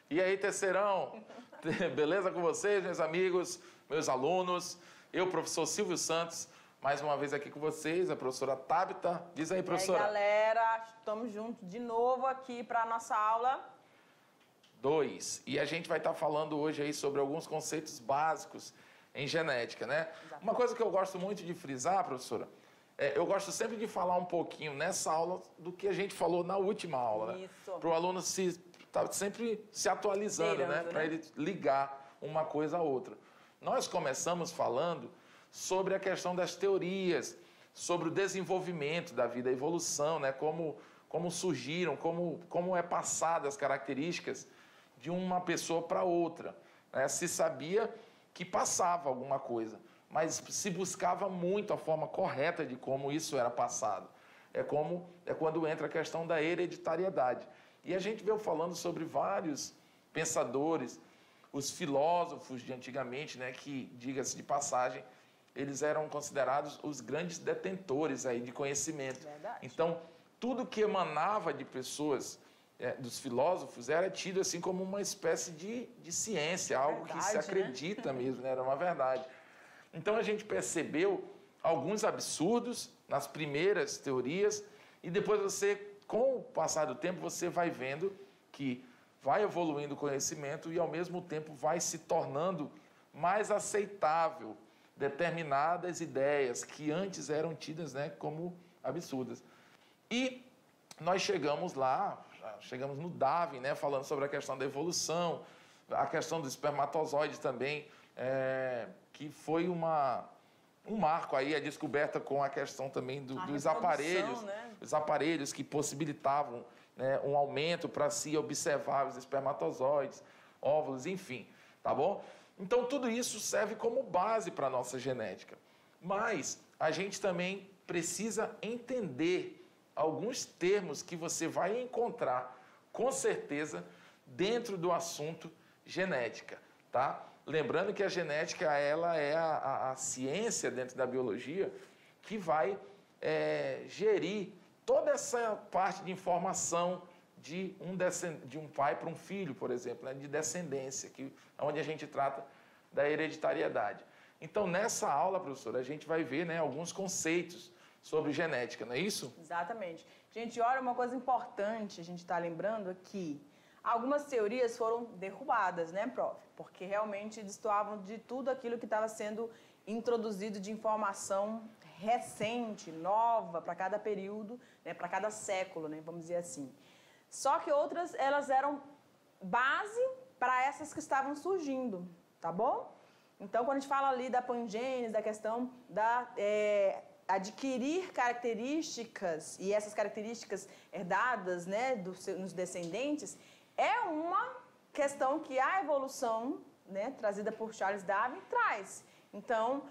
E aí, terceirão? Beleza com vocês, meus amigos, meus alunos? Eu, professor Silvio Santos, mais uma vez aqui com vocês, a professora Tabita. Diz aí, professora. E aí, galera, estamos juntos de novo aqui para a nossa aula 2. E a gente vai estar falando hoje aí sobre alguns conceitos básicos em genética, né? Exatamente. Uma coisa que eu gosto muito de frisar, professora, eu gosto sempre de falar um pouquinho nessa aula do que a gente falou na última aula, né? Para o aluno tá sempre se atualizando, né? Para ele ligar uma coisa a outra. Nós começamos falando sobre a questão das teorias, sobre o desenvolvimento da vida, a evolução, né? Como surgiram, como é passada as características de uma pessoa para outra, né? Se sabia que passava alguma coisa, mas se buscava muito a forma correta de como isso era passado. É quando entra a questão da hereditariedade. E a gente veio falando sobre vários pensadores, os filósofos de antigamente, né, que, diga-se de passagem, eles eram considerados os grandes detentores aí de conhecimento. Verdade. Então, tudo que emanava de pessoas, dos filósofos, era tido assim como uma espécie de ciência, algo que se acredita, né? Mesmo, né? Era uma verdade. Então, a gente percebeu alguns absurdos nas primeiras teorias e depois você, com o passar do tempo, você vai vendo que vai evoluindo o conhecimento e, ao mesmo tempo, vai se tornando mais aceitável determinadas ideias que antes eram tidas, né, como absurdas. E nós chegamos no Darwin, né, falando sobre a questão da evolução, a questão do espermatozoide também, que foi um marco aí, a descoberta com a questão também dos aparelhos, né? Os aparelhos que possibilitavam, né, um aumento para se observar os espermatozoides, óvulos, enfim, tá bom? Então, tudo isso serve como base para a nossa genética. Mas a gente também precisa entender alguns termos que você vai encontrar, com certeza, dentro do assunto genética, tá? Lembrando que a genética, ela é a ciência dentro da biologia que vai gerir toda essa parte de informação de um pai para um filho, por exemplo, né, de descendência, onde a gente trata da hereditariedade. Então, nessa aula, professora, a gente vai ver, né, alguns conceitos sobre genética, não é isso? Exatamente. Gente, olha, uma coisa importante a gente está lembrando aqui. Algumas teorias foram derrubadas, né, prof? Porque realmente destoavam de tudo aquilo que estava sendo introduzido de informação recente, nova, para cada período, né, para cada século, né, vamos dizer assim. Só que outras, elas eram base para essas que estavam surgindo, tá bom? Então, quando a gente fala ali da pangênese, da questão da adquirir características, e essas características herdadas, né, nos descendentes, é uma questão que a evolução, né, trazida por Charles Darwin, traz. Então,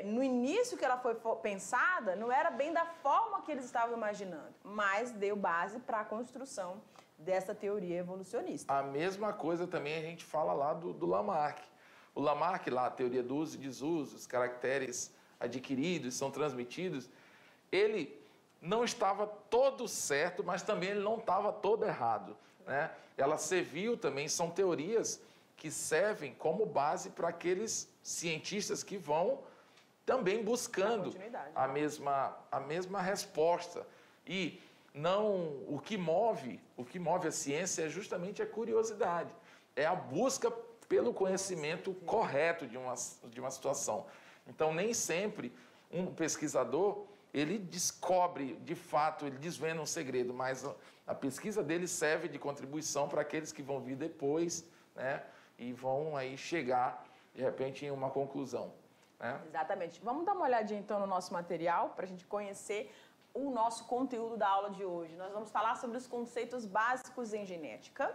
no início que ela foi pensada, não era bem da forma que eles estavam imaginando, mas deu base para a construção dessa teoria evolucionista. A mesma coisa também a gente fala lá do Lamarck. O Lamarck, lá, a teoria do uso e desuso, os caracteres adquiridos são transmitidos, ele não estava todo certo, mas também ele não estava todo errado, né? Ela serviu também, são teorias que servem como base para aqueles cientistas que vão também buscando a mesma resposta. E não, o que move a ciência é justamente a curiosidade, é a busca pelo conhecimento correto de uma situação. Então, nem sempre um pesquisador, ele descobre, de fato, ele desvenda um segredo, mas a pesquisa dele serve de contribuição para aqueles que vão vir depois, né, e vão aí chegar, de repente, em uma conclusão, né? Exatamente. Vamos dar uma olhadinha, então, no nosso material, para a gente conhecer o nosso conteúdo da aula de hoje. Nós vamos falar sobre os conceitos básicos em genética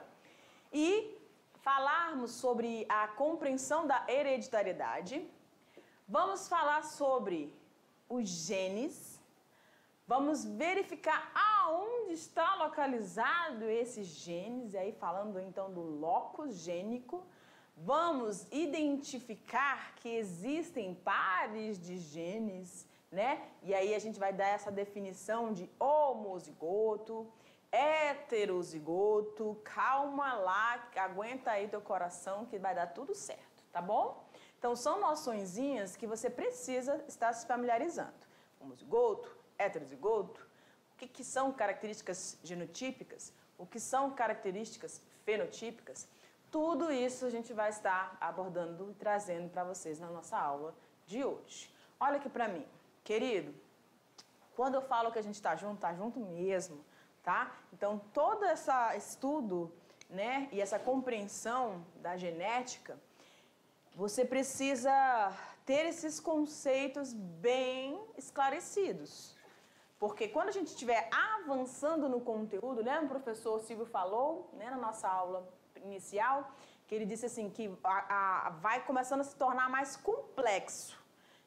e falarmos sobre a compreensão da hereditariedade. Vamos falar sobre os genes, vamos verificar aonde está localizado esses genes, e aí falando então do locus gênico, vamos identificar que existem pares de genes, né? E aí a gente vai dar essa definição de homozigoto, heterozigoto, calma lá, aguenta aí teu coração que vai dar tudo certo, tá bom? Então, são noçõezinhas que você precisa estar se familiarizando. Homozigoto, heterozigoto, o que são características genotípicas, o que são características fenotípicas, tudo isso a gente vai estar abordando e trazendo para vocês na nossa aula de hoje. Olha aqui para mim, querido, quando eu falo que a gente está junto mesmo, tá? Então, todo esse estudo, né, e essa compreensão da genética, você precisa ter esses conceitos bem esclarecidos. Porque quando a gente estiver avançando no conteúdo, né, o professor Silvio falou, né, na nossa aula inicial, que ele disse assim, que vai começando a se tornar mais complexo.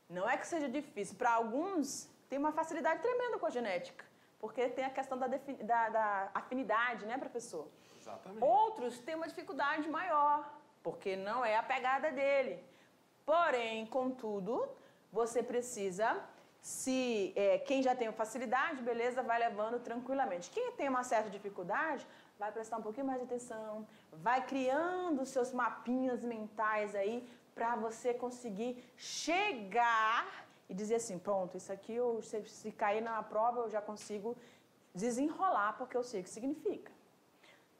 Não é que seja difícil. Para alguns, tem uma facilidade tremenda com a genética, porque tem a questão da afinidade, né, professor? Exatamente. Outros têm uma dificuldade maior, porque não é a pegada dele. Porém, contudo, você precisa, quem já tem facilidade, beleza, vai levando tranquilamente. Quem tem uma certa dificuldade, vai prestar um pouquinho mais de atenção, vai criando seus mapinhas mentais aí, para você conseguir chegar e dizer assim, pronto, isso aqui, se cair na prova, eu já consigo desenrolar, porque eu sei o que significa.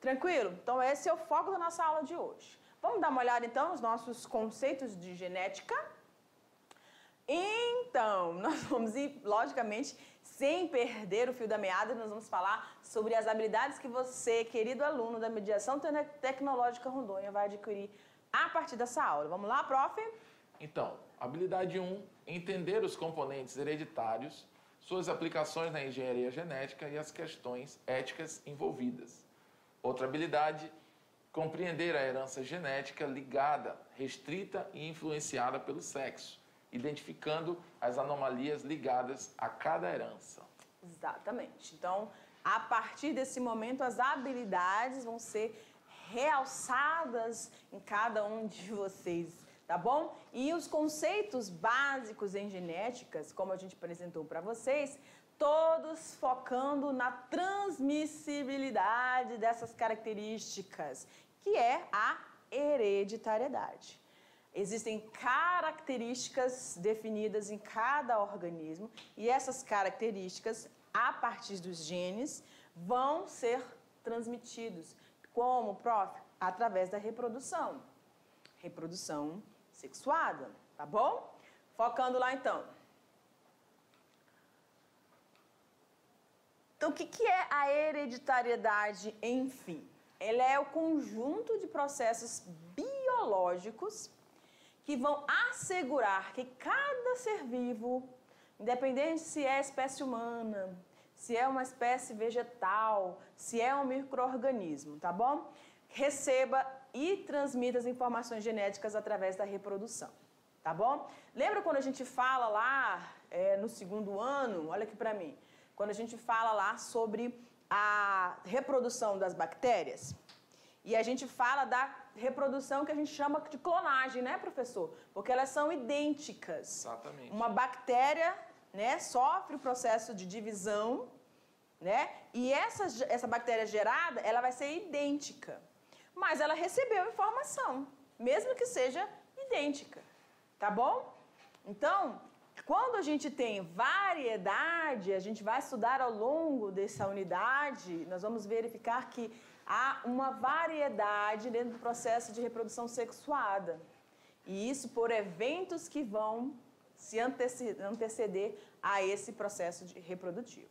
Tranquilo? Então, esse é o foco da nossa aula de hoje. Vamos dar uma olhada, então, nos nossos conceitos de genética? Então, nós vamos ir, logicamente, sem perder o fio da meada, nós vamos falar sobre as habilidades que você, querido aluno da Mediação Tecnológica Rondônia, vai adquirir a partir dessa aula. Vamos lá, prof? Então, habilidade 1, entender os componentes hereditários, suas aplicações na engenharia genética e as questões éticas envolvidas. Outra habilidade, compreender a herança genética ligada, restrita e influenciada pelo sexo, identificando as anomalias ligadas a cada herança. Exatamente. Então, a partir desse momento, as habilidades vão ser realçadas em cada um de vocês, tá bom? E os conceitos básicos em genéticas, como a gente apresentou para vocês, todos focando na transmissibilidade dessas características, que é a hereditariedade. Existem características definidas em cada organismo e essas características, a partir dos genes, vão ser transmitidos. Como, prof? Através da reprodução. Reprodução sexuada, tá bom? Focando lá, então. Então, o que é a hereditariedade, enfim? Ela é o conjunto de processos biológicos que vão assegurar que cada ser vivo, independente se é espécie humana, se é uma espécie vegetal, se é um micro-organismo, tá bom? Receba e transmita as informações genéticas através da reprodução, tá bom? Lembra quando a gente fala lá no segundo ano, olha aqui para mim, quando a gente fala lá sobre a reprodução das bactérias? E a gente fala da reprodução que a gente chama de clonagem, né, professor? Porque elas são idênticas. Exatamente. Uma bactéria, né, sofre o processo de divisão, né? E essa bactéria gerada, ela vai ser idêntica. Mas ela recebeu informação, mesmo que seja idêntica. Tá bom? Então, quando a gente tem variedade, a gente vai estudar ao longo dessa unidade, nós vamos verificar que há uma variedade dentro do processo de reprodução sexuada. E isso por eventos que vão se anteceder a esse processo reprodutivo.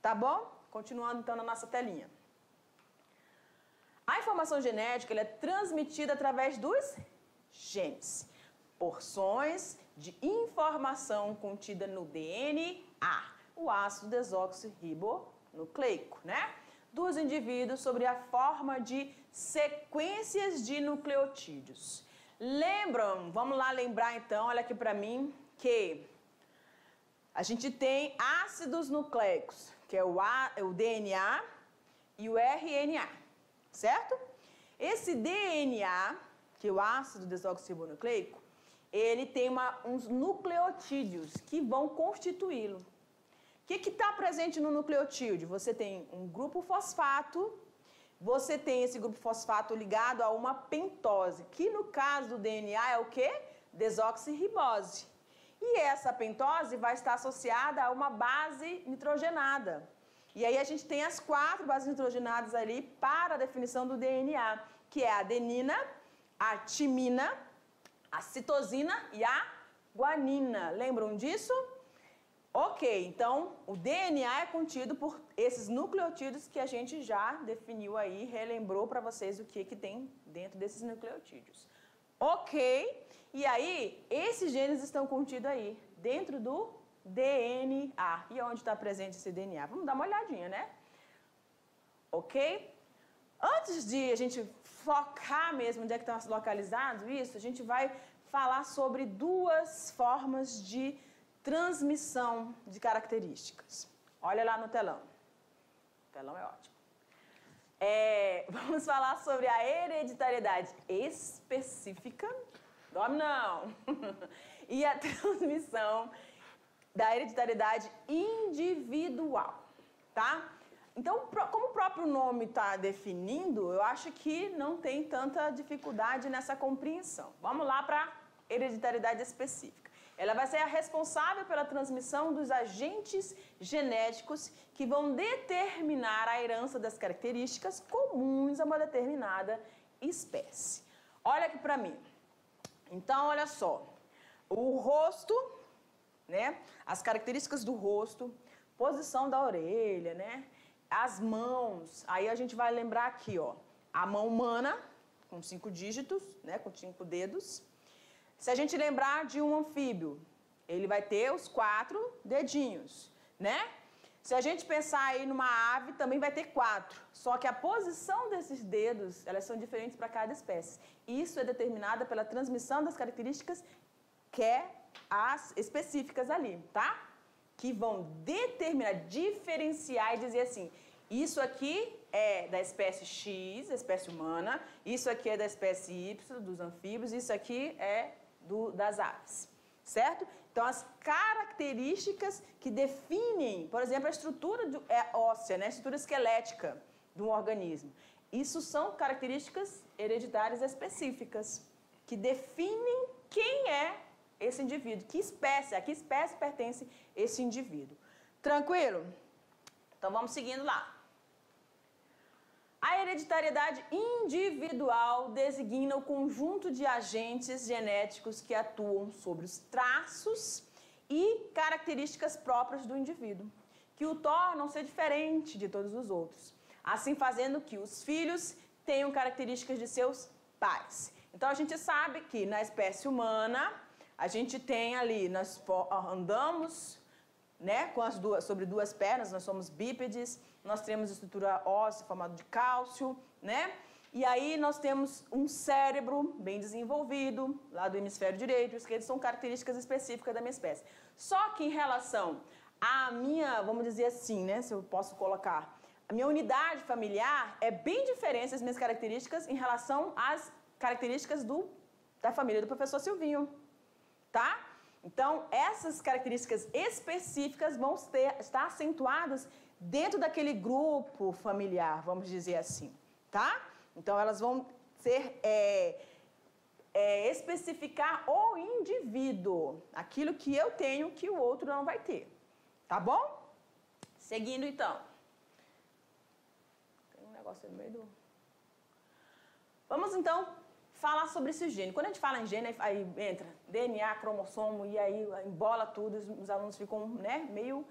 Tá bom? Continuando então na nossa telinha. A informação genética ela é transmitida através dos genes. Porções de informação contida no DNA, o ácido desoxirribonucleico, né? Dos indivíduos sobre a forma de sequências de nucleotídeos. Lembram? Vamos lá lembrar então, olha aqui para mim, que a gente tem ácidos nucleicos, que é o DNA e o RNA, certo? Esse DNA, que é o ácido desoxirribonucleico, ele tem uns nucleotídeos que vão constituí-lo. O que está presente no nucleotídeo? Você tem um grupo fosfato, você tem esse grupo fosfato ligado a uma pentose, que no caso do DNA é o quê? Desoxirribose. E essa pentose vai estar associada a uma base nitrogenada. E aí a gente tem as 4 bases nitrogenadas ali para a definição do DNA, que é a adenina, a timina, a citosina e a guanina. Lembram disso? Ok, então o DNA é contido por esses nucleotídeos que a gente já definiu aí, relembrou para vocês o que tem dentro desses nucleotídeos. Ok, e aí esses genes estão contidos aí, dentro do DNA. E onde está presente esse DNA? Vamos dar uma olhadinha, né? Ok? Antes de a gente focar mesmo onde é que estão localizados isso, a gente vai falar sobre 2 formas de transmissão de características. Olha lá no telão. O telão é ótimo. Vamos falar sobre a hereditariedade específica. Dorme não! E a transmissão da hereditariedade individual, tá? Então, como o próprio nome está definindo, eu acho que não tem tanta dificuldade nessa compreensão. Vamos lá para a hereditariedade específica. Ela vai ser a responsável pela transmissão dos agentes genéticos que vão determinar a herança das características comuns a uma determinada espécie. Olha aqui para mim. Então, olha só. O rosto, né? As características do rosto, posição da orelha, né? As mãos. Aí a gente vai lembrar aqui, ó. A mão humana, com 5 dígitos, né? Com 5 dedos. Se a gente lembrar de um anfíbio, ele vai ter os 4 dedinhos, né? Se a gente pensar aí numa ave, também vai ter 4. Só que a posição desses dedos, elas são diferentes para cada espécie. Isso é determinada pela transmissão das características que é as específicas ali, tá? Que vão determinar, diferenciar e dizer assim, isso aqui é da espécie X, a espécie humana, isso aqui é da espécie Y, dos anfíbios, isso aqui é das aves, certo? Então, as características que definem, por exemplo, a estrutura óssea, né? A estrutura esquelética de um organismo. Isso são características hereditárias específicas, que definem quem é esse indivíduo, a que espécie pertence esse indivíduo. Tranquilo? Então, vamos seguindo lá. A hereditariedade individual designa o conjunto de agentes genéticos que atuam sobre os traços e características próprias do indivíduo, que o tornam ser diferente de todos os outros, assim fazendo que os filhos tenham características de seus pais. Então, a gente sabe que na espécie humana, a gente tem ali, nós andamos, né, sobre 2 pernas, nós somos bípedes, nós temos estrutura óssea formada de cálcio, né? E aí nós temos um cérebro bem desenvolvido, lá do hemisfério direito, esquerdo, são características específicas da minha espécie. Só que em relação à minha, vamos dizer assim, né, se eu posso colocar, a minha unidade familiar é bem diferente as minhas características em relação às características da família do professor Silvinho, tá? Então, essas características específicas vão estar acentuadas dentro daquele grupo familiar, vamos dizer assim, tá? Então, elas vão especificar o indivíduo, aquilo que eu tenho que o outro não vai ter, tá bom? Seguindo, então. Tem um negócio no meio do... Vamos, então, falar sobre esse gene. Quando a gente fala em gene, aí entra DNA, cromossomo, e aí embola tudo, os alunos ficam, né, meio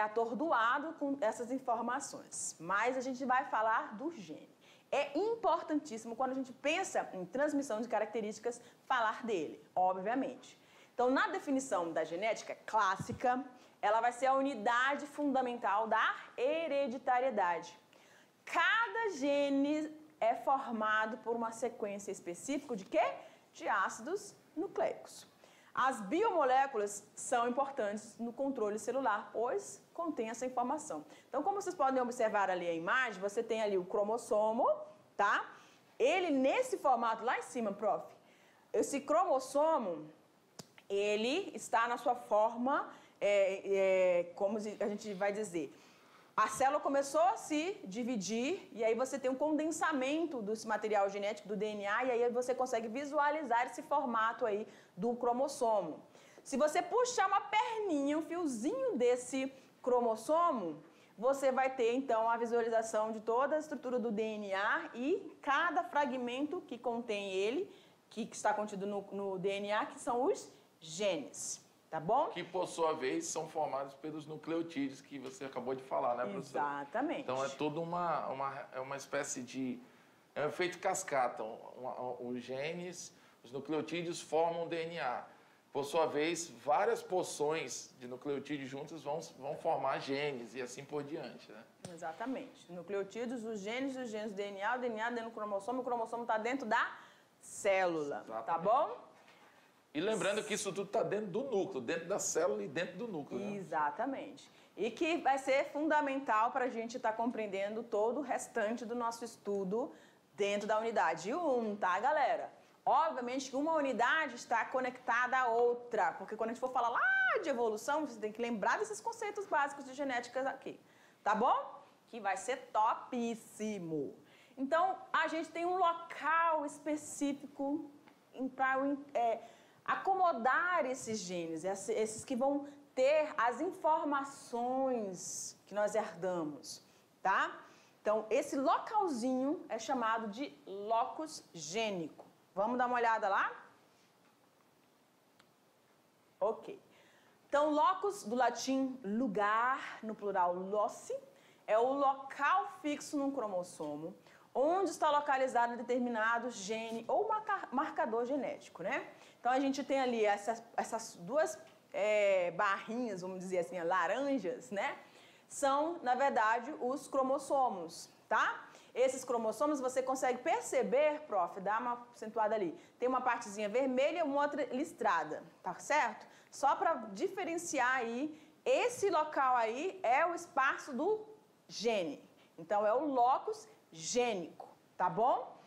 atordoados com essas informações. Mas a gente vai falar do gene. É importantíssimo, quando a gente pensa em transmissão de características, falar dele, obviamente. Então, na definição da genética clássica, ela vai ser a unidade fundamental da hereditariedade. Cada gene é formado por uma sequência específica de quê? De ácidos nucleicos. As biomoléculas são importantes no controle celular, pois contém essa informação. Então, como vocês podem observar ali a imagem, você tem ali o cromossomo, tá? Ele, nesse formato lá em cima, esse cromossomo, ele está na sua forma como a gente vai dizer, a célula começou a se dividir e aí você tem um condensamento desse material genético do DNA e aí você consegue visualizar esse formato aí do cromossomo. Se você puxar uma perninha, um fiozinho desse cromossomo, você vai ter então a visualização de toda a estrutura do DNA e cada fragmento que contém ele, que está contido no DNA, que são os genes. Tá bom? Que, por sua vez, são formados pelos nucleotídeos que você acabou de falar, né, professora? Exatamente. Então, é toda uma espécie de... É um efeito cascata. Os genes, os nucleotídeos formam o DNA. Por sua vez, várias porções de nucleotídeos juntas vão formar genes e assim por diante, né? Exatamente. Nucleotídeos, os genes do DNA, o DNA dentro do cromossomo, o cromossomo está dentro da célula. Exatamente. Tá bom? E lembrando que isso tudo está dentro do núcleo, dentro da célula e dentro do núcleo. Né? Exatamente. E que vai ser fundamental para a gente estar compreendendo todo o restante do nosso estudo dentro da unidade 1, tá, galera? Obviamente que uma unidade está conectada à outra, porque quando a gente for falar lá de evolução, você tem que lembrar desses conceitos básicos de genética aqui, tá bom? Que vai ser topíssimo. Então, a gente tem um local específico para acomodar esses genes, esses que vão ter as informações que nós herdamos, tá? Então, esse localzinho é chamado de locus gênico. Vamos dar uma olhada lá? Ok. Então, locus, do latim lugar, no plural loci, é o local fixo num cromossomo, onde está localizado determinado gene ou marcador genético, né? Então, a gente tem ali essas duas barrinhas, vamos dizer assim, laranjas, né? São, na verdade, os cromossomos, tá? Esses cromossomos você consegue perceber, prof, dá uma acentuada ali. Tem uma partezinha vermelha e uma outra listrada, tá certo? Só para diferenciar aí, esse local aí é o espaço do gene. Então, é o locus gênico, tá bom?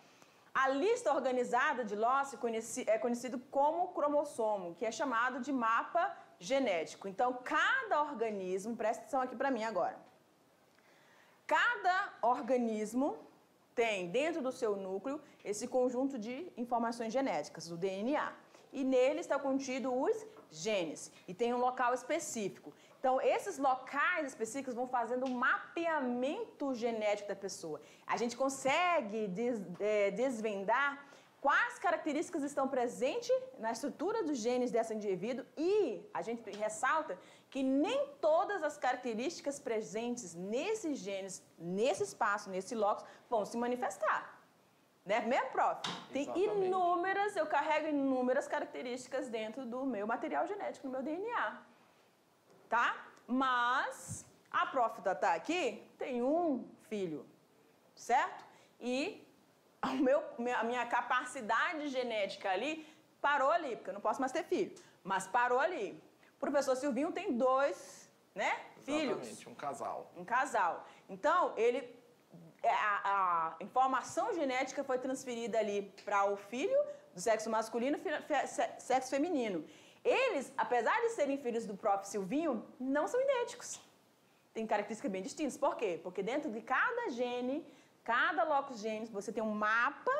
A lista organizada de Loci é conhecido como cromossomo, que é chamado de mapa genético. Então, cada organismo, presta atenção aqui para mim agora. Cada organismo tem dentro do seu núcleo esse conjunto de informações genéticas, o DNA. E nele está contido os genes. E tem um local específico. Então, esses locais específicos vão fazendo um mapeamento genético da pessoa. A gente consegue desvendar quais características estão presentes na estrutura dos genes desse indivíduo e a gente ressalta que nem todas as características presentes nesses genes, nesse espaço, nesse locus, vão se manifestar. Né, mesmo, prof? Tem inúmeras, eu carrego inúmeras características dentro do meu material genético, no meu DNA. Tá? Mas a prof. Tatá aqui tem um filho, certo? E a minha capacidade genética ali parou ali, porque eu não posso mais ter filho, mas parou ali. O professor Silvinho tem 2, né, filhos. Exatamente, um casal. Um casal. Então, a informação genética foi transferida ali para o filho do sexo masculino e sexo feminino. Eles, apesar de serem filhos do próprio Silvinho, não são idênticos. Tem características bem distintas. Por quê? Porque dentro de cada gene, cada locus genes, você tem um mapa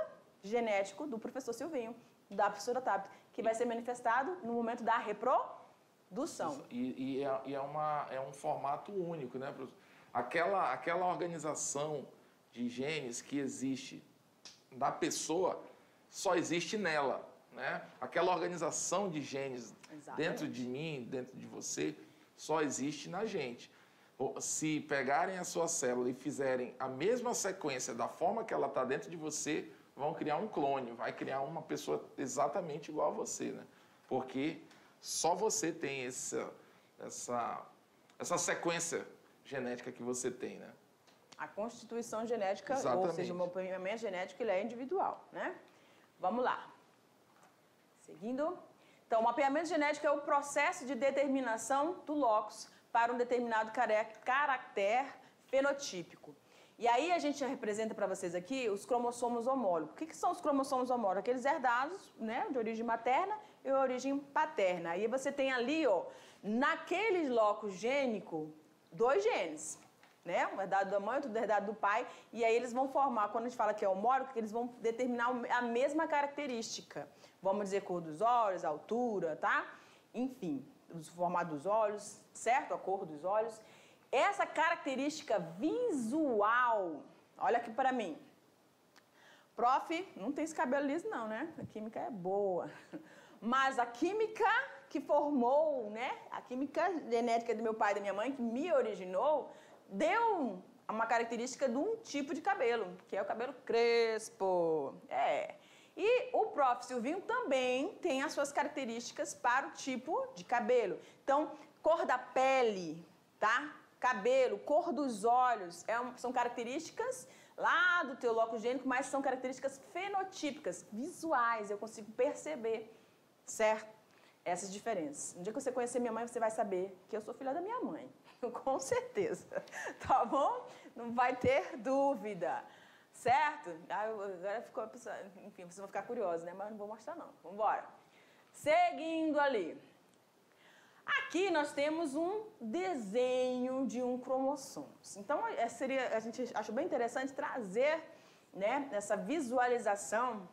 genético do professor Silvinho, da professora Tabita, que vai ser manifestado no momento da reprodução. E é um formato único, né, professor? Aquela organização de genes que existe da pessoa só existe nela. Né? Aquela organização de genes dentro de mim, dentro de você, só existe na gente. Se pegarem a sua célula e fizerem a mesma sequência da forma que ela está dentro de você, vão criar um clone, vai criar uma pessoa exatamente igual a você, né? Porque só você tem essa sequência genética que você tem, né? A constituição genética, exatamente. Ou seja, o mapeamento genético, ele é individual, né? Vamos lá. Seguindo. Então, o mapeamento genético é o processo de determinação do locus para um determinado caractere fenotípico. E aí a gente representa para vocês aqui os cromossomos homólogos. O que são os cromossomos homólogos? Aqueles herdados, né, de origem materna e origem paterna. Aí você tem ali, ó, naquele locus gênico, 2 genes, né? Um herdado da mãe, outro herdado do pai, e aí eles vão formar, quando a gente fala que é homólogo, eles vão determinar a mesma característica. Vamos dizer cor dos olhos, altura, tá? Enfim, o formato dos olhos, certo? A cor dos olhos. Essa característica visual, olha aqui para mim. Prof, não tem esse cabelo liso não, né? A química é boa. Mas a química que formou, né? A química genética do meu pai e da minha mãe, que me originou, deu uma característica de um tipo de cabelo, que é o cabelo crespo. E o prof. Silvinho também tem as suas características para o tipo de cabelo. Então, cor da pele, tá? Cabelo, cor dos olhos, são características lá do teu locus gênico, mas são características fenotípicas, visuais, eu consigo perceber, certo? Essas diferenças. No dia que você conhecer minha mãe, você vai saber que eu sou filha da minha mãe, com certeza, tá bom? Não vai ter dúvida, certo? Agora ficou, enfim, vocês vão ficar curiosos, né? Mas não vou mostrar não, vamos embora. Seguindo ali. Aqui nós temos um desenho de um cromossomo. Então, a gente acha bem interessante trazer, né, essa visualização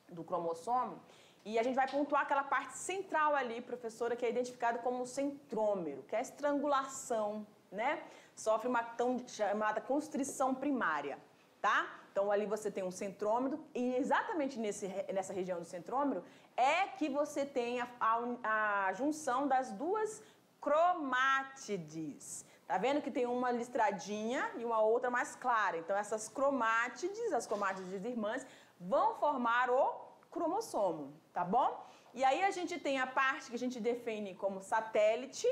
do cromossomo. E a gente vai pontuar aquela parte central ali, professora, que é identificada como centrômero, que é a estrangulação, né? Sofre uma tão chamada constrição primária, tá? Então, ali você tem um centrômero e exatamente nessa região do centrômero é que você tem a junção das 2 cromátides. Tá vendo que tem uma listradinha e uma outra mais clara? Então, essas cromátides, as cromátides irmãs, vão formar o cromossomo, tá bom? E aí a gente tem a parte que a gente define como satélite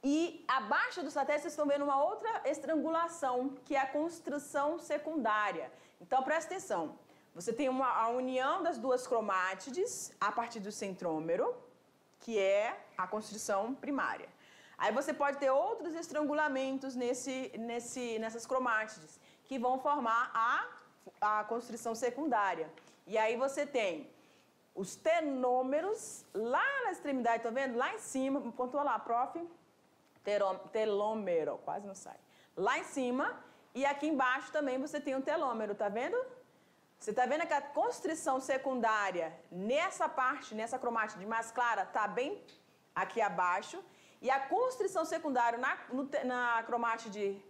e abaixo do satélite vocês estão vendo uma outra estrangulação, que é a constrição secundária. Então, presta atenção. Você tem a união das 2 cromátides a partir do centrômero, que é a constrição primária. Aí você pode ter outros estrangulamentos nessas cromátides, que vão formar a constrição secundária. E aí você tem os telômeros lá na extremidade, tá vendo? Lá em cima, pontua lá, prof. Telômero, quase não sai. Lá em cima, e aqui embaixo também você tem um telômero, tá vendo? Você tá vendo que a constrição secundária nessa parte, nessa cromátide mais clara, tá bem aqui abaixo. E a constrição secundária na cromátide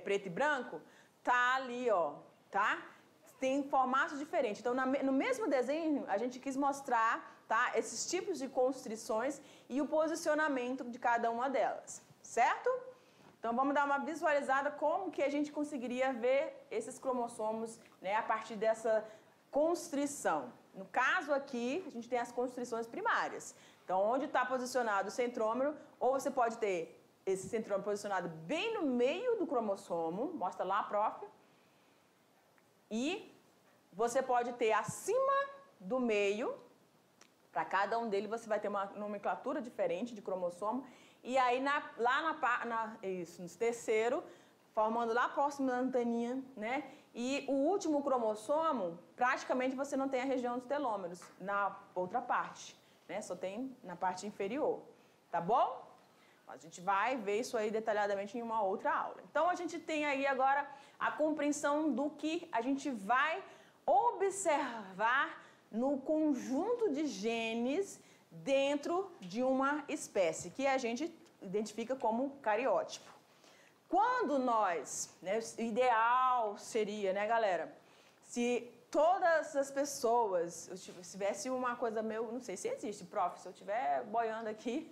preto e branco tá ali, ó, tá? Tem formatos diferentes. Então, no mesmo desenho, a gente quis mostrar, tá, esses tipos de constrições e o posicionamento de cada uma delas, certo? Então, vamos dar uma visualizada como que a gente conseguiria ver esses cromossomos, né, a partir dessa constrição. No caso aqui, a gente tem as constrições primárias. Então, onde está posicionado o centrômero, ou você pode ter esse centrômero posicionado bem no meio do cromossomo, mostra lá, prof. E você pode ter acima do meio, para cada um deles você vai ter uma nomenclatura diferente de cromossomo, e aí no terceiro, formando lá próximo da anteninha, né? E o último cromossomo, praticamente você não tem a região dos telômeros, na outra parte, né? Só tem na parte inferior, tá bom? A gente vai ver isso aí detalhadamente em uma outra aula. Então, a gente tem aí agora a compreensão do que a gente vai observar no conjunto de genes dentro de uma espécie, que a gente identifica como cariótipo. Quando nós, né, o ideal seria, né, galera, se todas as pessoas, se tivesse uma coisa meio, não sei se existe, prof, se eu estiver boiando aqui,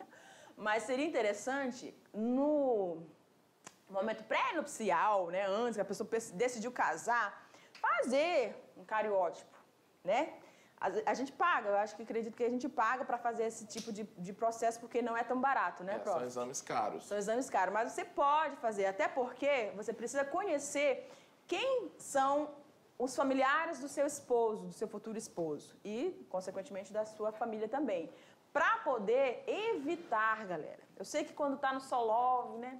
mas seria interessante no momento pré-nupcial, né, antes que a pessoa decidiu casar, fazer um cariótipo, né? A gente paga, eu acredito que a gente paga para fazer esse tipo de processo, porque não é tão barato, né, prof? São exames caros. São exames caros, mas você pode fazer, até porque você precisa conhecer quem são os familiares do seu esposo, do seu futuro esposo e, consequentemente, da sua família também, para poder evitar, galera. Eu sei que quando tá no solo, né,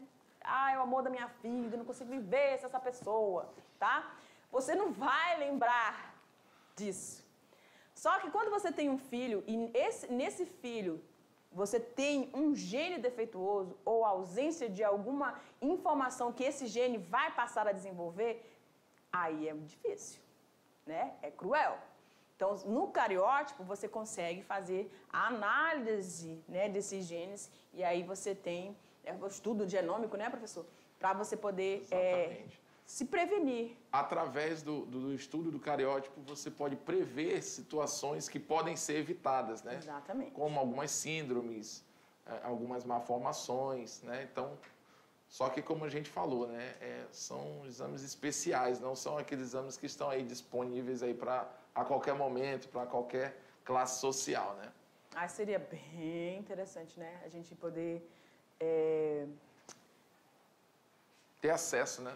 é o amor da minha vida, eu não consigo viver sem essa pessoa, tá? Você não vai lembrar disso. Só que quando você tem um filho, e nesse filho você tem um gene defeituoso ou ausência de alguma informação que esse gene vai passar a desenvolver, aí é difícil, né? É cruel. Então, no cariótipo, você consegue fazer a análise, né, desses genes e aí você tem o estudo genômico, né, professor? Para você poder se prevenir. Através do estudo do cariótipo, você pode prever situações que podem ser evitadas, né? Exatamente. Como algumas síndromes, algumas malformações, né? Então, só que como a gente falou, né? São exames especiais, não são aqueles exames que estão aí disponíveis aí para a qualquer momento, para qualquer classe social, né? Ah, seria bem interessante, né? A gente poder ter acesso, né?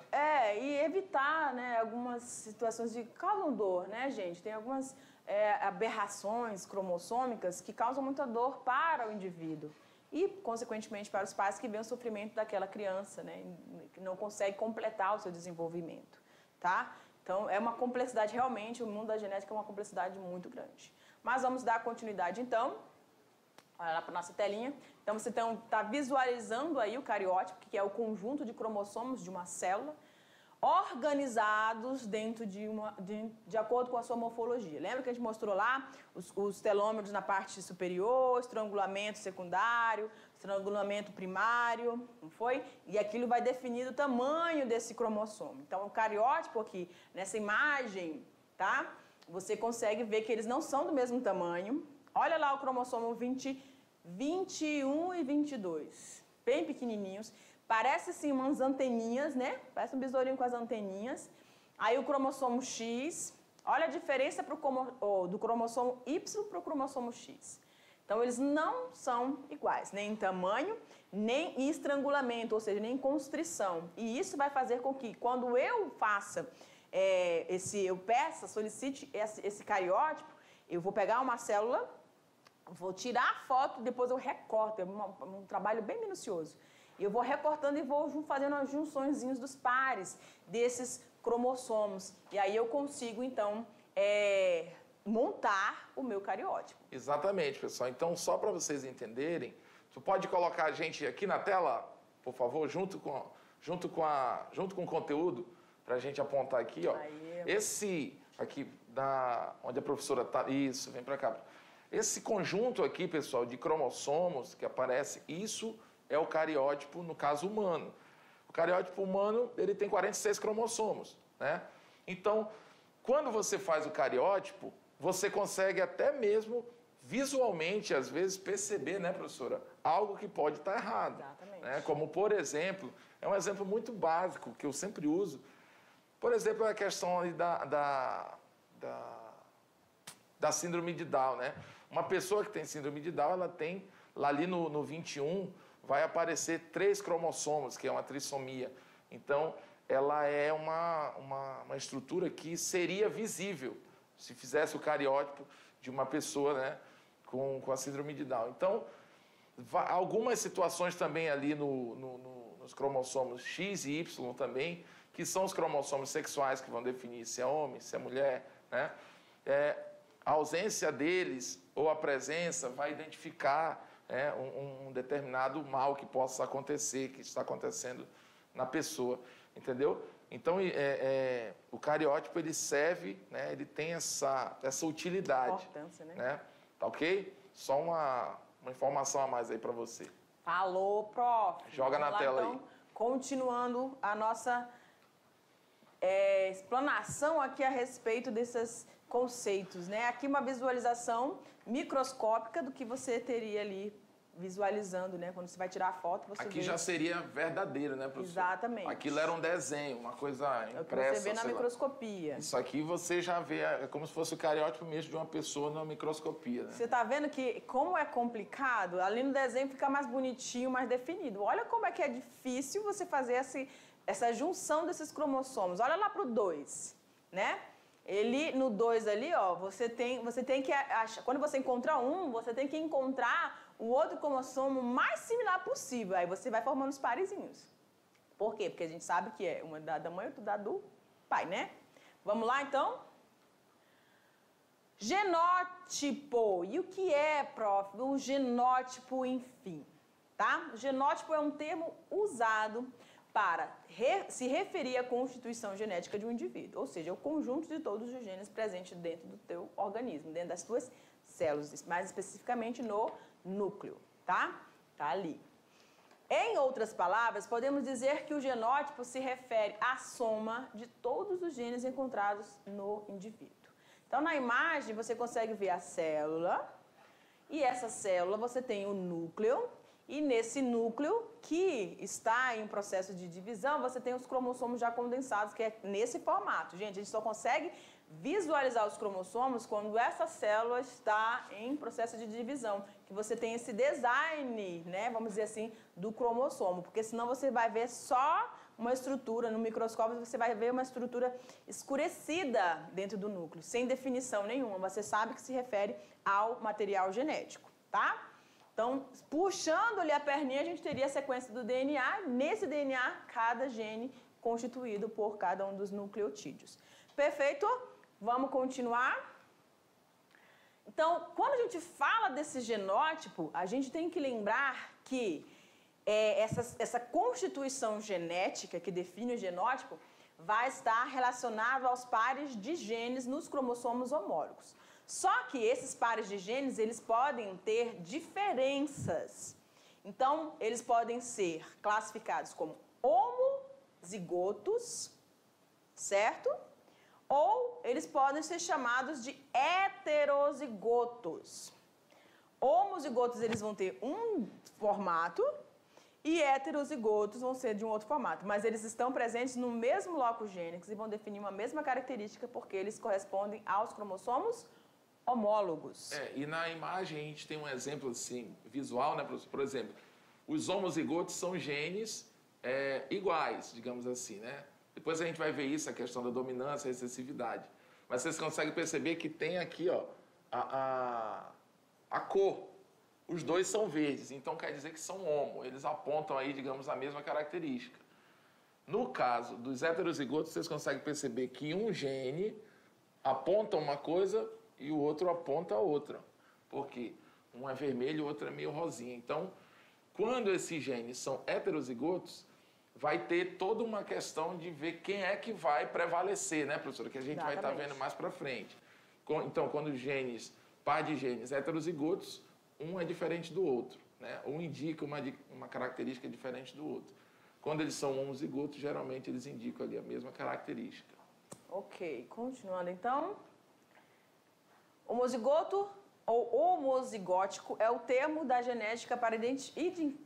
E evitar, né, algumas situações que causam dor, né, gente? Tem algumas aberrações cromossômicas que causam muita dor para o indivíduo e, consequentemente, para os pais que veem o sofrimento daquela criança, né, que não consegue completar o seu desenvolvimento, tá? Então, é uma complexidade realmente, o mundo da genética é uma complexidade muito grande. Mas vamos dar continuidade, então. Olha lá para a nossa telinha. Então, você está visualizando aí o cariótipo, que é o conjunto de cromossomos de uma célula, organizados dentro de acordo com a sua morfologia. Lembra que a gente mostrou lá os telômeros na parte superior, estrangulamento secundário, estrangulamento primário, não foi? E aquilo vai definir o tamanho desse cromossomo. Então, o cariótipo aqui, nessa imagem, tá? Você consegue ver que eles não são do mesmo tamanho. Olha lá o cromossomo 21 e 22, bem pequenininhos. Parece sim umas anteninhas, né? Parece um besourinho com as anteninhas. Aí o cromossomo X, olha a diferença do cromossomo Y para o cromossomo X. Então, eles não são iguais, nem em tamanho, nem em estrangulamento, ou seja, nem em constrição. E isso vai fazer com que, quando eu faça, solicite esse cariótipo, eu vou pegar uma célula, vou tirar a foto, depois eu recorto, é um trabalho bem minucioso. E eu vou recortando e vou fazendo as junçõezinhas dos pares desses cromossomos. E aí eu consigo, então, montar o meu cariótipo. Exatamente, pessoal. Então, só para vocês entenderem, tu pode colocar a gente aqui na tela, por favor, junto com o conteúdo, para a gente apontar aqui, ó. Aí. Esse aqui, onde a professora está, isso, vem para cá. Esse conjunto aqui, pessoal, de cromossomos que aparece, isso é o cariótipo no caso humano. O cariótipo humano, ele tem 46 cromossomos, né? Então, quando você faz o cariótipo, você consegue até mesmo visualmente, às vezes, perceber, né, professora, algo que pode estar errado. Exatamente. Né? Como, por exemplo, é um exemplo muito básico que eu sempre uso. Por exemplo, a questão ali da síndrome de Down, né? Uma pessoa que tem síndrome de Down, ela tem, lá ali no 21, vai aparecer 3 cromossomos, que é uma trissomia. Então, ela é uma estrutura que seria visível se fizesse o cariótipo de uma pessoa, né, com a síndrome de Down. Então, algumas situações também ali nos cromossomos X e Y também, que são os cromossomos sexuais que vão definir se é homem, se é mulher, né? A ausência deles ou a presença vai identificar um determinado mal que possa acontecer, que está acontecendo na pessoa, entendeu? Então, o cariótipo, ele serve, né, ele tem essa utilidade. Importância, né? Né? Tá ok? Só uma informação a mais aí para você. Falou, prof. Joga na tela então, aí. Continuando a nossa explanação aqui a respeito desses conceitos, né? Aqui uma visualização microscópica do que você teria ali visualizando, né? Quando você vai tirar a foto, você Aqui vê... já seria verdadeiro, né, professor? Exatamente. Aquilo era um desenho, uma coisa impressa. É o que você vê na microscopia. Isso aqui você já vê, é como se fosse o cariótipo mesmo de uma pessoa na microscopia, né? Você está vendo que, como é complicado, ali no desenho fica mais bonitinho, mais definido. Olha como é que é difícil você fazer essa junção desses cromossomos. Olha lá para o 2, né? No 2 ali, ó, você tem que achar... Quando você encontra um, você tem que encontrar o outro cromossomo mais similar possível. Aí você vai formando os parezinhos. Por quê? Porque a gente sabe que é uma da mãe e outra da do pai, né? Vamos lá, então? Genótipo. E o que é, prof? O genótipo, enfim, tá? O genótipo é um termo usado para se referir à constituição genética de um indivíduo, ou seja, o conjunto de todos os genes presentes dentro do teu organismo, dentro das tuas células, mais especificamente no núcleo, tá? Tá ali. Em outras palavras, podemos dizer que o genótipo se refere à soma de todos os genes encontrados no indivíduo. Então, na imagem, você consegue ver a célula, e essa célula você tem o núcleo, e nesse núcleo, que está em um processo de divisão, você tem os cromossomos já condensados, que é nesse formato. Gente, a gente só consegue visualizar os cromossomos quando essa célula está em processo de divisão, que você tem esse design, né, vamos dizer assim, do cromossomo, porque senão você vai ver só uma estrutura, no microscópio você vai ver uma estrutura escurecida dentro do núcleo, sem definição nenhuma, você sabe que se refere ao material genético, tá? Então, puxando ali a perninha, a gente teria a sequência do DNA, nesse DNA, cada gene constituído por cada um dos nucleotídeos. Perfeito? Vamos continuar? Então, quando a gente fala desse genótipo, a gente tem que lembrar que essa constituição genética que define o genótipo vai estar relacionado aos pares de genes nos cromossomos homólogos. Só que esses pares de genes, eles podem ter diferenças. Então, eles podem ser classificados como homozigotos, certo? Ou eles podem ser chamados de heterozigotos. Homozigotos, eles vão ter um formato e heterozigotos vão ser de um outro formato. Mas eles estão presentes no mesmo locus gênese e vão definir uma mesma característica porque eles correspondem aos cromossomos homólogos. E na imagem a gente tem um exemplo assim, visual, né, professor? Por exemplo, os homozigotos são genes iguais, digamos assim, né? Depois a gente vai ver isso, a questão da dominância, a recessividade. Mas vocês conseguem perceber que tem aqui, ó, a cor. Os dois são verdes, então quer dizer que são homo. Eles apontam aí, digamos, a mesma característica. No caso dos heterozigotos, vocês conseguem perceber que um gene aponta uma coisa e o outro aponta a outra. Por quê? Um é vermelho e o outro é meio rosinha. Então, quando esses genes são heterozigotos, vai ter toda uma questão de ver quem é que vai prevalecer, né, professora? Que a gente vai estar vendo mais para frente. Então, quando os genes, par de genes heterozigotos, um é diferente do outro, né? Um indica uma característica diferente do outro. Quando eles são homozigotos, geralmente eles indicam ali a mesma característica. Ok, continuando então. Homozigoto ou homozigótico é o termo da genética para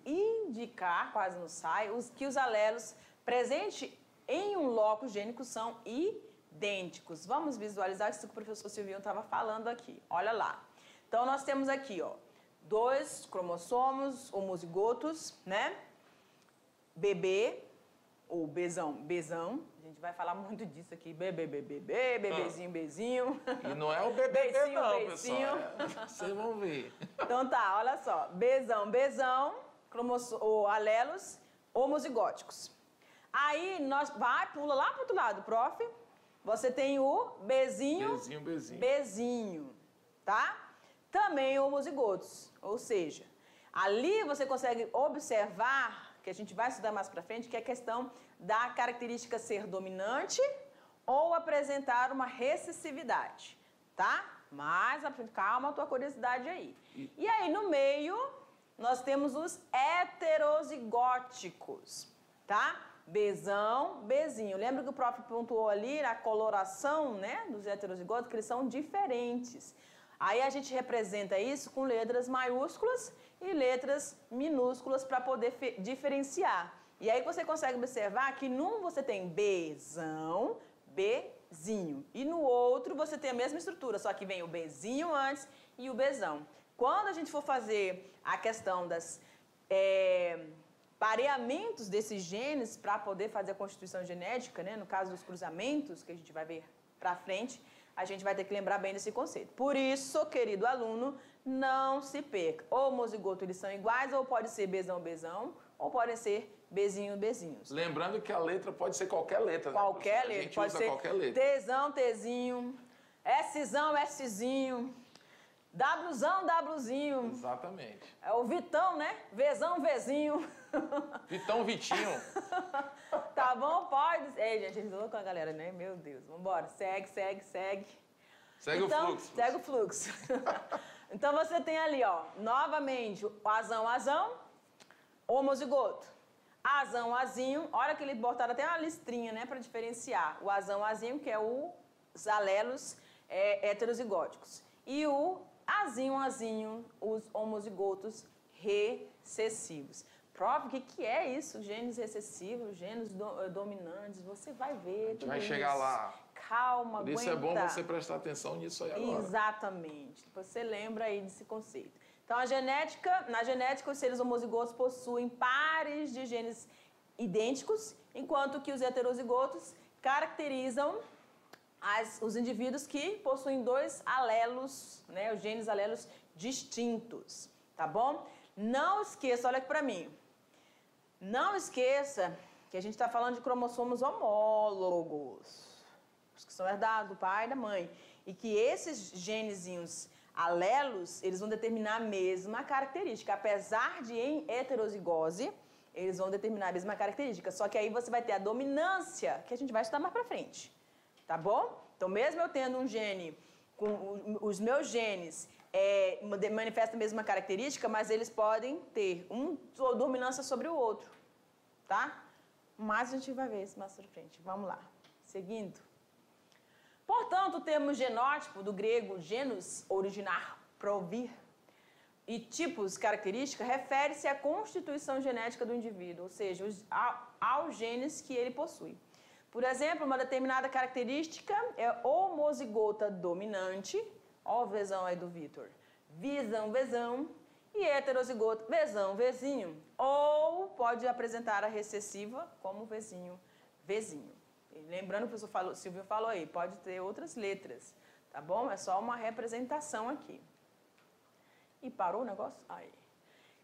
indicar, quase não sai, que os alelos presentes em um locus gênico são idênticos. Vamos visualizar isso que o professor Silvinho estava falando aqui. Olha lá. Então, nós temos aqui, ó, 2 cromossomos homozigotos, né? Bebê, ou Bzão. A gente vai falar muito disso aqui. Bebezinho, bezinho. E não é o bebê não, pessoal. Vocês vão ver. Então tá, olha só. Bzão, alelos homozigóticos. Aí, pula lá pro outro lado, prof. Você tem o Bezinho, tá? Também homozigotos. Ou seja, ali você consegue observar, que a gente vai estudar mais para frente, que é a questão da característica ser dominante ou apresentar uma recessividade, tá? Mas calma a tua curiosidade aí. E aí, no meio, nós temos os heterozigóticos, tá? Bzão, Bzinho. Lembra que o prof pontuou ali a coloração, né, dos heterozigóticos, que eles são diferentes. Aí a gente representa isso com letras maiúsculas e letras minúsculas para poder diferenciar. E aí você consegue observar que num você tem Bzão, Bzinho. E no outro você tem a mesma estrutura, só que vem o Bzinho antes e o Bzão. Quando a gente for fazer a questão das pareamentos desses genes para poder fazer a constituição genética, né, no caso dos cruzamentos, que a gente vai ver para frente, a gente vai ter que lembrar bem desse conceito. Por isso, querido aluno, não se perca. Homozigoto, eles são iguais, ou pode ser Bzão, ou podem ser Bzinhos. Lembrando que a letra pode ser qualquer letra, qualquer né? letra. A gente pode usa ser qualquer letra. Tzinho, Szão, Szinho. Wzão, Wzinho. Exatamente. É o Vitão, né? Vzão, Vzinho. Vitão, Vitinho. Tá bom? Pode. Ei, gente, a gente falou com a galera, né? Meu Deus. Vambora. Segue. Segue Então, o fluxo. Segue o fluxo. Então você tem ali, ó, novamente, o azão, homozigoto. Azão, azinho. Olha que eles botaram até uma listrinha, né? Pra diferenciar. O azão, azinho, que é os alelos heterozigóticos. E o azinho, os homozigotos recessivos. Prof, o que é isso? Genes recessivos, genes dominantes, você vai ver. A gente vai chegar lá. Calma, Por isso aguenta. é bom você prestar atenção nisso aí agora. Exatamente. Você lembra aí desse conceito. Então, na genética, os seres homozigotos possuem pares de genes idênticos, enquanto que os heterozigotos caracterizam os indivíduos que possuem dois alelos, né, os genes alelos distintos, tá bom? Não esqueça, olha aqui pra mim, não esqueça que a gente está falando de cromossomos homólogos, os que são herdados do pai e da mãe, e que esses genezinhos alelos, eles vão determinar a mesma característica, apesar de em heterozigose, eles vão determinar a mesma característica, só que aí você vai ter a dominância, que a gente vai estudar mais pra frente. Tá bom? Então, mesmo eu tendo um gene, os meus genes manifestam a mesma característica, mas eles podem ter dominância sobre o outro. Tá? Mas a gente vai ver isso mais pra frente. Vamos lá. Seguindo. Portanto, o termo genótipo, do grego genus, originar, provir, e tipos, característica, refere-se à constituição genética do indivíduo, ou seja, aos genes que ele possui. Por exemplo, uma determinada característica é homozigota dominante, ó o Vzão aí do Vitor, Vzão, e heterozigota Vzinho, ou pode apresentar a recessiva como Vzinho. E lembrando que o Silvio falou aí, pode ter outras letras, tá bom? É só uma representação aqui. E parou o negócio? Aí.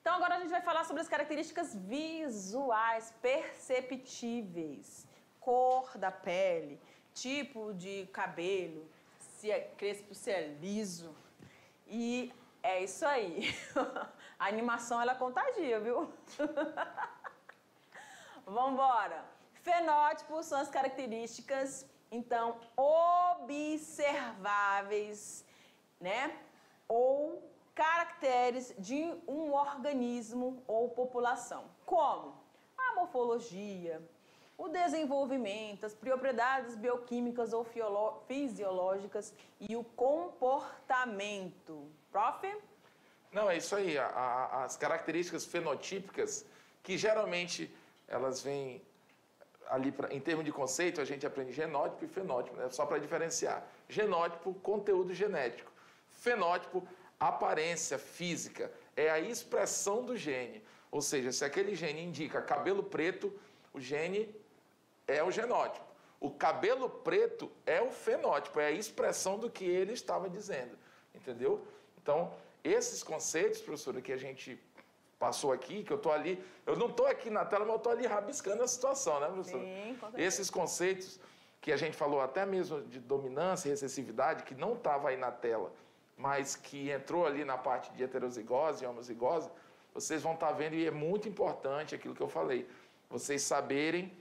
Então agora a gente vai falar sobre as características visuais perceptíveis. Cor da pele, tipo de cabelo, se é crespo, se é liso. E é isso aí. A animação, ela contagia, viu? Vambora. Fenótipos são as características, então, observáveis, né? Ou caracteres de um organismo ou população. Como? A morfologia, o desenvolvimento, as propriedades bioquímicas ou fisiológicas e o comportamento. Prof? Não, é isso aí. As características fenotípicas, que geralmente elas vêm ali, em termos de conceito, a gente aprende genótipo e fenótipo, né? Só para diferenciar. Genótipo, conteúdo genético. Fenótipo, aparência física. É a expressão do gene. Ou seja, se aquele gene indica cabelo preto, o gene é o genótipo. O cabelo preto é o fenótipo, é a expressão do que ele estava dizendo, entendeu? Então, esses conceitos, professora, que a gente passou aqui, que eu estou ali, eu não estou aqui na tela, mas eu estou ali rabiscando a situação, né, professora? Sim, com certeza. Esses conceitos que a gente falou até mesmo de dominância e recessividade, que não estava aí na tela, mas que entrou ali na parte de heterozigose e homozigose, vocês vão estar vendo, e é muito importante aquilo que eu falei, vocês saberem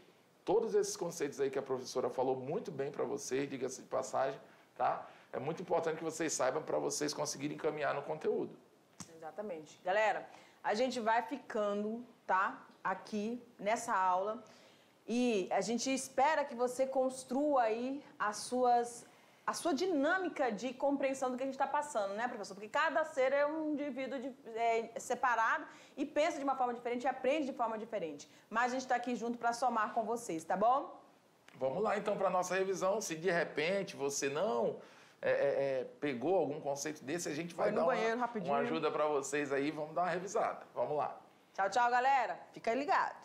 todos esses conceitos aí que a professora falou muito bem para vocês, diga-se de passagem, tá? É muito importante que vocês saibam para vocês conseguirem caminhar no conteúdo. Exatamente. Galera, a gente vai ficando, tá? Aqui nessa aula e a gente espera que você construa aí a sua dinâmica de compreensão do que a gente está passando, né, professor? Porque cada ser é um indivíduo separado e pensa de uma forma diferente e aprende de forma diferente. Mas a gente está aqui junto para somar com vocês, tá bom? Vamos lá, então, para a nossa revisão. Se de repente você não pegou algum conceito desse, a gente vai dar uma ajuda para vocês aí. Vamos dar uma revisada. Vamos lá. Tchau, tchau, galera. Fica ligado.